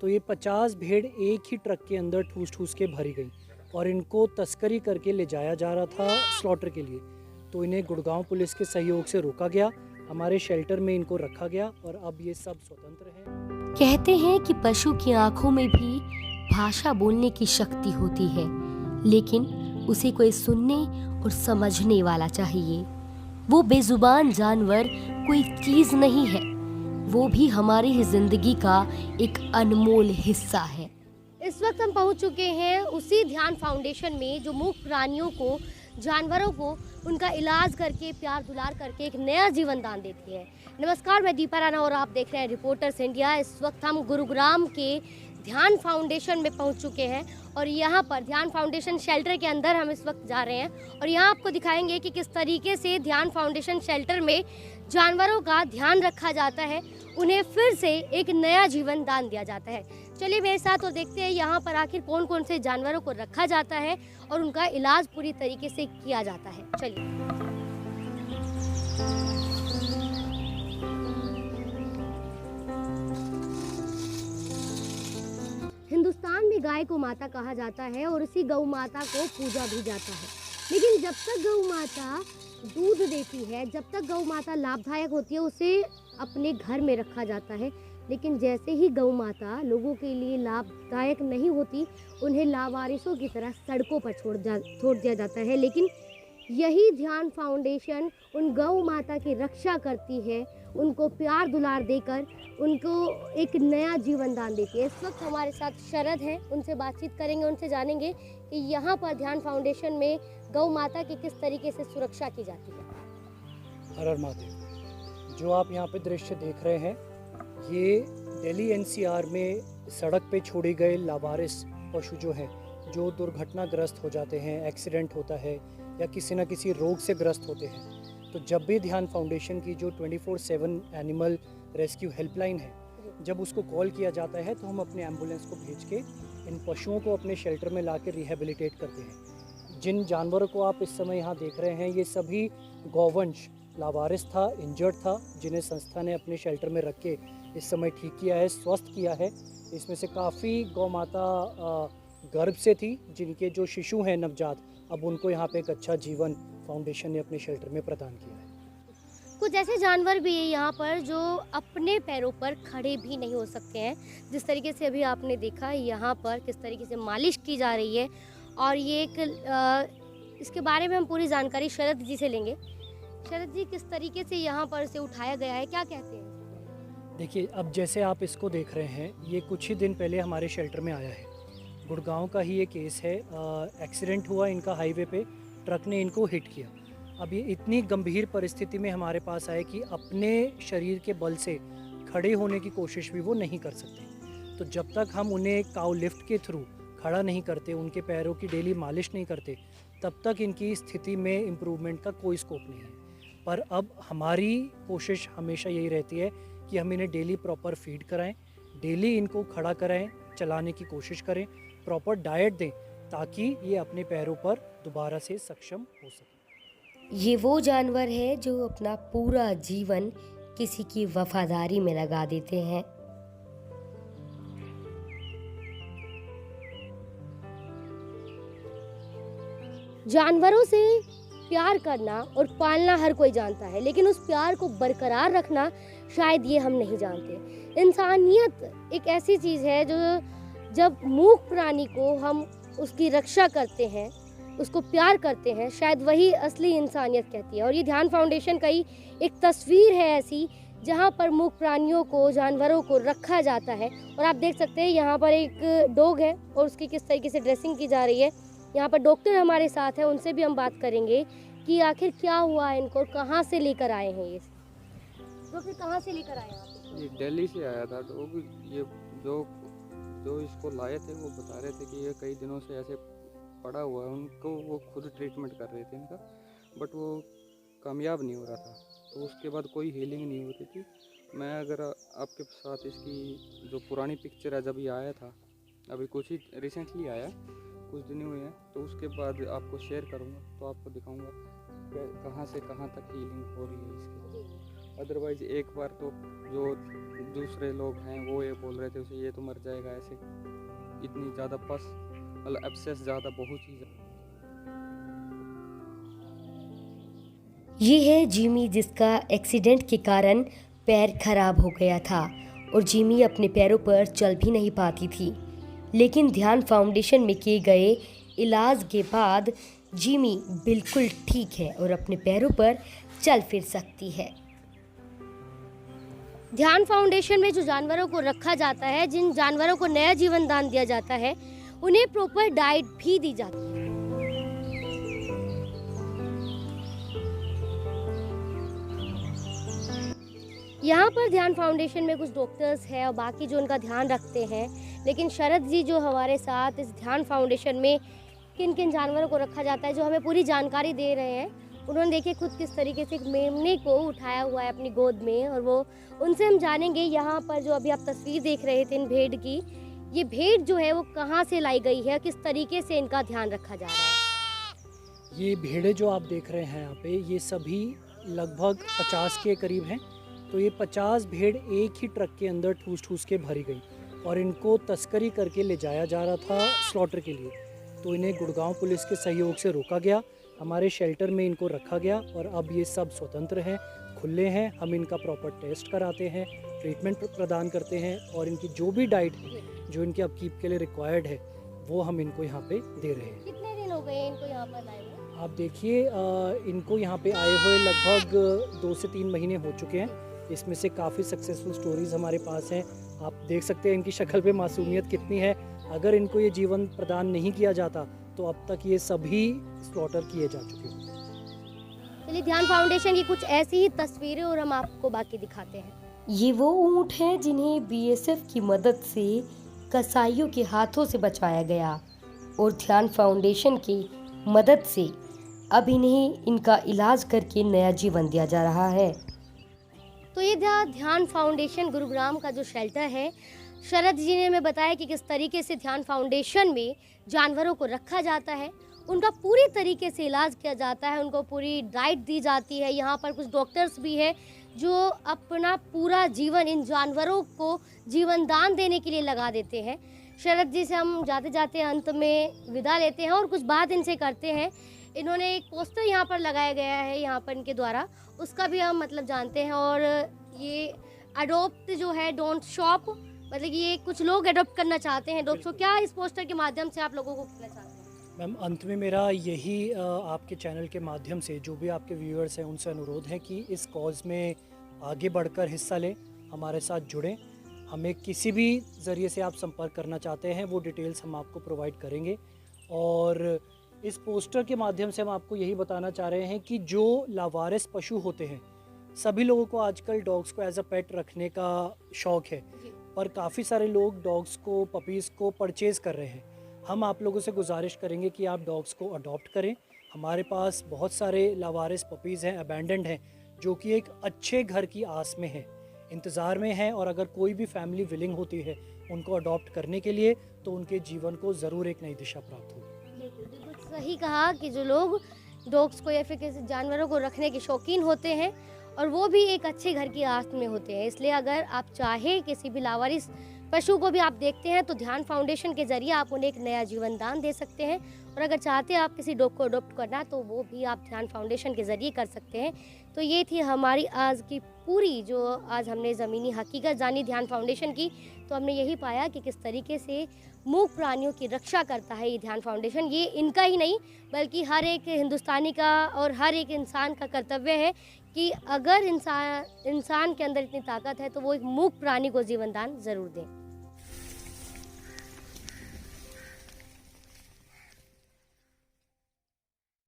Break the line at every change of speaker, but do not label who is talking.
तो ये 50 भेड़ एक ही ट्रक के अंदर ठूस ठूस के भरी गई और इनको तस्करी करके ले जाया जा रहा था स्लॉटर के लिए। तो इन्हें गुड़गांव पुलिस के सहयोग से रोका गया, हमारे शेल्टर में इनको रखा गया और अब ये सब स्वतंत्र हैं।
कहते हैं कि पशु की आंखों में भी भाषा बोलने की शक्ति होती है, लेकिन उसे कोई सुनने और समझने वाला चाहिए। वो बेजुबान जानवर कोई चीज नहीं है, वो भी हमारी ही जिंदगी का एक अनमोल हिस्सा है। इस वक्त हम पहुंच चुके हैं उसी ध्यान फाउंडेशन में जो मूक प्राणियों को, जानवरों को उनका इलाज करके, प्यार दुलार करके एक नया जीवन दान देती है। नमस्कार, मैं दीपा राणा और आप देख रहे हैं रिपोर्टर्स इंडिया। इस वक्त हम गुरुग्राम के ध्यान फाउंडेशन में पहुंच चुके हैं और यहाँ पर ध्यान फाउंडेशन शेल्टर के अंदर हम इस वक्त जा रहे हैं और यहाँ आपको दिखाएंगे कि किस तरीके से ध्यान फाउंडेशन शेल्टर में जानवरों का ध्यान रखा जाता है, उन्हें फिर से एक नया जीवन दान दिया जाता है। चलिए मेरे साथ और देखते हैं यहाँ पर आखिर कौन कौन से जानवरों को रखा जाता है और उनका इलाज पूरी तरीके से किया जाता है। चलिए। हिंदुस्तान में गाय को माता कहा जाता है और इसी गौ माता को पूजा भी जाता है, लेकिन जब तक गौ माता दूध देती है, जब तक गौ माता लाभदायक होती है, उसे अपने घर में रखा जाता है। लेकिन जैसे ही गौ माता लोगों के लिए लाभदायक नहीं होती, उन्हें लावारिसों की तरह सड़कों पर छोड़ दिया जाता है। लेकिन यही ध्यान फाउंडेशन उन गौ माता की रक्षा करती है, उनको प्यार दुलार देकर उनको एक नया जीवन दान देती है। इस वक्त हमारे साथ शरद हैं, उनसे बातचीत करेंगे, उनसे जानेंगे कि यहाँ पर ध्यान फाउंडेशन में गौ माता की किस तरीके से सुरक्षा की जाती है।
हर हर महादेव। जो आप यहाँ पे दृश्य देख रहे हैं, ये दिल्ली एनसीआर में सड़क पे छोड़े गए लावारिस पशु जो हैं, जो दुर्घटनाग्रस्त हो जाते हैं, एक्सीडेंट होता है या किसी न किसी रोग से ग्रस्त होते हैं, तो जब भी ध्यान फाउंडेशन की जो 24/7 एनिमल रेस्क्यू हेल्पलाइन है, जब उसको कॉल किया जाता है तो हम अपने एम्बुलेंस को भेज के इन पशुओं को अपने शेल्टर में ला के रिहेबिलिटेट करते हैं। जिन जानवरों को आप इस समय यहाँ देख रहे हैं, ये सभी गौवंश लावारिस था, इंजर्ड था, जिन्हें संस्था ने अपने शेल्टर में रख के इस समय ठीक किया है, स्वस्थ किया है। इसमें से काफ़ी गौ माता गर्भ से थी, जिनके जो शिशु हैं नवजात, अब उनको यहाँ पे एक अच्छा जीवन फाउंडेशन ने अपने शेल्टर में प्रदान किया है।
कुछ ऐसे जानवर भी है यहाँ पर जो अपने पैरों पर खड़े भी नहीं हो सकते हैं, जिस तरीके से अभी आपने देखा यहाँ पर किस तरीके से मालिश की जा रही है। और ये एक इसके बारे में हम पूरी जानकारी शरद जी से लेंगे। शरद जी, किस तरीके से यहाँ पर इसे उठाया गया है, क्या कहते हैं?
देखिए, अब जैसे आप इसको देख रहे हैं, ये कुछ ही दिन पहले हमारे शेल्टर में आया है। गुड़गांव का ही ये केस है। एक्सीडेंट हुआ इनका हाईवे पे, ट्रक ने इनको हिट किया। अब ये इतनी गंभीर परिस्थिति में हमारे पास आए कि अपने शरीर के बल से खड़े होने की कोशिश भी वो नहीं कर सकते। तो जब तक हम उन्हें काउ लिफ्ट के थ्रू खड़ा नहीं करते, उनके पैरों की डेली मालिश नहीं करते, तब तक इनकी स्थिति में इम्प्रूवमेंट का कोई स्कोप नहीं है। पर अब हमारी कोशिश हमेशा यही रहती है कि हम इन्हें डेली प्रॉपर फीड कराएं, डेली इनको खड़ा कराएं, चलाने की कोशिश करें, प्रॉपर डाइट दें, ताकि ये अपने पैरों पर दोबारा से सक्षम हो सके।
ये वो जानवर है जो अपना पूरा जीवन किसी की वफादारी में लगा देते हैं। जानवरों से प्यार करना और पालना हर कोई जानता है, लेकिन उस प्यार को बरकरार रखना शायद ये हम नहीं जानते। इंसानियत एक ऐसी चीज़ है जो जब मूक प्राणी को हम उसकी रक्षा करते हैं, उसको प्यार करते हैं, शायद वही असली इंसानियत कहती है। और ये ध्यान फाउंडेशन का ही एक तस्वीर है ऐसी, जहाँ पर मूक प्राणियों को, जानवरों को रखा जाता है। और आप देख सकते हैं यहाँ पर एक डॉग है और उसकी किस तरीके से ड्रेसिंग की जा रही है। यहाँ पर डॉक्टर हमारे साथ हैं, उनसे भी हम बात करेंगे कि आखिर क्या हुआ इनको और कहाँ से लेकर आए हैं ये। डॉक्टर, कहाँ से लेकर आए हैं?
ये दिल्ली से आया था डॉग। ये जो जो इसको लाए थे वो बता रहे थे कि ये कई दिनों से ऐसे पड़ा हुआ है, उनको वो खुद ट्रीटमेंट कर रहे थे इनका, बट वो कामयाब नहीं हो रहा था। तो उसके बाद कोई हीलिंग नहीं हो रही थी। मैं अगर आपके साथ इसकी जो पुरानी पिक्चर है, जब ये आया था, अभी कुछ ही रिसेंटली आया, कुछ दिन हुए हैं, तो उसके बाद आपको शेयर करूँगा, तो आपको दिखाऊँगा कहाँ से कहाँ तक हीलिंग हो रही है इसकी। अदरवाइज एक बार तो जो दूसरे लोग हैं वो ये बोल रहे थे उसे ये तो मर जाएगा, ऐसे इतनी ज़्यादा पस मतलब एब्सेस ज़्यादा बहुत ही ज़्यादा।
ये है जिमी, जिसका एक्सीडेंट के कारण पैर खराब हो गया था और जिमी अपने पैरों पर चल भी नहीं पाती थी। लेकिन ध्यान फाउंडेशन में किए गए इलाज के बाद जिमी बिल्कुल ठीक है और अपने पैरों पर चल फिर सकती है। ध्यान फाउंडेशन में जो जानवरों को रखा जाता है, जिन जानवरों को नया जीवन दान दिया जाता है, उन्हें प्रॉपर डाइट भी दी जाती है। यहाँ पर ध्यान फाउंडेशन में कुछ डॉक्टर्स हैं और बाकी जो उनका ध्यान रखते हैं, लेकिन शरद जी जो हमारे साथ इस ध्यान फाउंडेशन में किन किन जानवरों को रखा जाता है, जो हमें पूरी जानकारी दे रहे हैं। उन्होंने देखिए खुद किस तरीके से एक मेमने को उठाया हुआ है अपनी गोद में, और वो उनसे हम जानेंगे यहाँ पर जो अभी आप तस्वीर देख रहे थे इन भेड़ की, ये भेड़ जो है वो कहाँ से लाई गई है, किस तरीके से इनका ध्यान रखा जा रहा है।
ये भेड़ें जो आप देख रहे हैं यहाँ पे, ये सभी लगभग 50 के करीब हैं। तो ये 50 भेड़ एक ही ट्रक के अंदर ठूस ठूस के भरी गई और इनको तस्करी करके ले जाया जा रहा था स्लॉटर के लिए। तो इन्हें गुड़गांव पुलिस के सहयोग से रोका गया, हमारे शेल्टर में इनको रखा गया और अब ये सब स्वतंत्र हैं, खुले हैं। हम इनका प्रॉपर टेस्ट कराते हैं, ट्रीटमेंट प्रदान करते हैं और इनकी जो भी डाइट है, जो इनके अपकीप के लिए रिक्वायर्ड है, वो हम इनको यहाँ पे दे रहे हैं।
कितने दिन हो गए इनको यहाँ पर लाए हुए?
आप देखिए, इनको यहाँ पे आए हुए लगभग 2 से 3 महीने हो चुके हैं। इसमें से काफ़ी सक्सेसफुल स्टोरीज हमारे पास हैं। आप देख सकते हैं इनकी शक्ल पे मासूमियत कितनी है। अगर इनको ये जीवन प्रदान नहीं किया जाता तो अब तक ये सभी स्लॉटर किए जा चुके हैं।
चलिए, ध्यान फाउंडेशन की कुछ ऐसी ही तस्वीरें और हम आपको बाकी दिखाते हैं। ये वो ऊंट हैं जिन्हें बीएसएफ की मदद से कसाईयों के हाथों से बचाया गया और ध्यान फाउंडेशन की मदद से अब इन्हें इनका इलाज करके नया जीवन दिया जा रहा है। तो ये ध्यान फाउंडेशन गुरुग्राम का जो शेल्टर है, शरद जी ने हमें बताया कि किस तरीके से ध्यान फाउंडेशन में जानवरों को रखा जाता है, उनका पूरी तरीके से इलाज किया जाता है, उनको पूरी डाइट दी जाती है। यहाँ पर कुछ डॉक्टर्स भी हैं जो अपना पूरा जीवन इन जानवरों को जीवन दान देने के लिए लगा देते हैं। शरद जी से हम जाते जाते अंत में विदा लेते हैं और कुछ बात इनसे करते हैं। इन्होंने एक पोस्टर यहाँ पर लगाया गया है यहाँ पर इनके द्वारा, उसका भी हम मतलब जानते हैं। और ये अडोप्ट जो है, डोंट शॉप, मतलब कि ये कुछ लोग अडोप्ट करना चाहते हैं डॉग्स को। क्या इस पोस्टर के माध्यम से आप लोगों को कहना चाहते हैं?
मैम, अंत में मेरा यही आपके चैनल के माध्यम से जो भी आपके व्यूअर्स हैं उनसे अनुरोध है कि इस कॉज में आगे बढ़कर हिस्सा लें, हमारे साथ जुड़ें। हमें किसी भी ज़रिए से आप संपर्क करना चाहते हैं, वो डिटेल्स हम आपको प्रोवाइड करेंगे। और इस पोस्टर के माध्यम से हम आपको यही बताना चाह रहे हैं कि जो लावारिस पशु होते हैं, सभी लोगों को आजकल डॉग्स को एज अ पेट रखने का शौक़ है, पर काफ़ी सारे लोग डॉग्स को, पपीज़ को परचेज़ कर रहे हैं। हम आप लोगों से गुजारिश करेंगे कि आप डॉग्स को अडॉप्ट करें। हमारे पास बहुत सारे लावारिस पपीज़ हैं, अबैंडन्ड हैं, जो कि एक अच्छे घर की आस में हैं, इंतज़ार में हैं। और अगर कोई भी फैमिली विलिंग होती है उनको अडॉप्ट करने के लिए, तो उनके जीवन को ज़रूर एक नई दिशा प्राप्त होगी।
बिल्कुल सही कहा कि जो लोग डॉग्स को या फिर किसी जानवरों को रखने के शौकीन होते हैं और वो भी एक अच्छे घर की आस में होते हैं, इसलिए अगर आप चाहे किसी भी लावारिस पशु को भी आप देखते हैं तो ध्यान फाउंडेशन के जरिए आप उन्हें एक नया जीवन दान दे सकते हैं। और अगर चाहते हैं आप किसी डॉग को अडॉप्ट करना, तो वो भी आप ध्यान फाउंडेशन के ज़रिए कर सकते हैं। तो ये थी हमारी आज की पूरी, जो आज हमने ज़मीनी हकीकत जानी ध्यान फाउंडेशन की। तो हमने यही पाया कि किस तरीके से मूक प्राणियों की रक्षा करता है ये ध्यान फाउंडेशन। ये इनका ही नहीं बल्कि हर एक हिंदुस्तानी का और हर एक इंसान का कर्तव्य है कि अगर इंसान के अंदर इतनी ताकत है तो वो एक मूक प्राणी को जीवन दान ज़रूर दें।